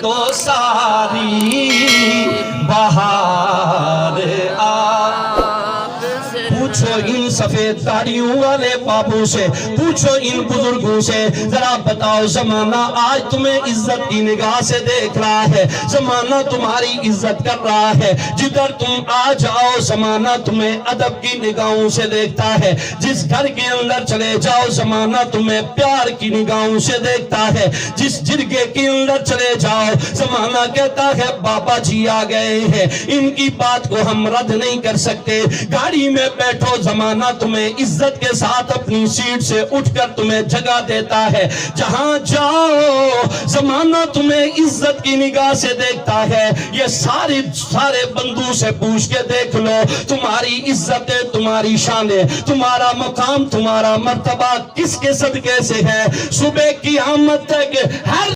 تو ساری بہار پوچھو ان سفید داڑھیوں والے بابوں سے، پوچھو ان بزرگوں سے، ذرا بتاؤ زمانہ آج تمہیں عزت کی نگاہ سے دیکھ رہا ہے، زمانہ تمہاری عزت کر رہا ہے، جدھر تم آ جاؤ زمانہ تمہیں ادب کی نگاہوں سے دیکھتا ہے، جس گھر کے اندر چلے جاؤ زمانہ تمہیں پیار کی نگاہوں سے دیکھتا ہے، جس جرگے کے اندر چلے جاؤ زمانہ کہتا ہے بابا جی آ گئے ہیں، ان کی بات کو ہم رد نہیں کر سکتے، گاڑی میں بیٹھو زمانہ تمہیں عزت کے ساتھ اپنی سیٹ سے اٹھ کر تمہیں جگہ دیتا ہے، جہاں جاؤ زمانہ تمہیں عزت کی نگاہ سے دیکھتا ہے، یہ سارے بندوں سے پوچھ کے دیکھ لو تمہاری عزتیں، تمہاری شانیں، تمہارا مقام، تمہارا مرتبہ کس کے صدقے سے ہے؟ صبح قیامت تک ہر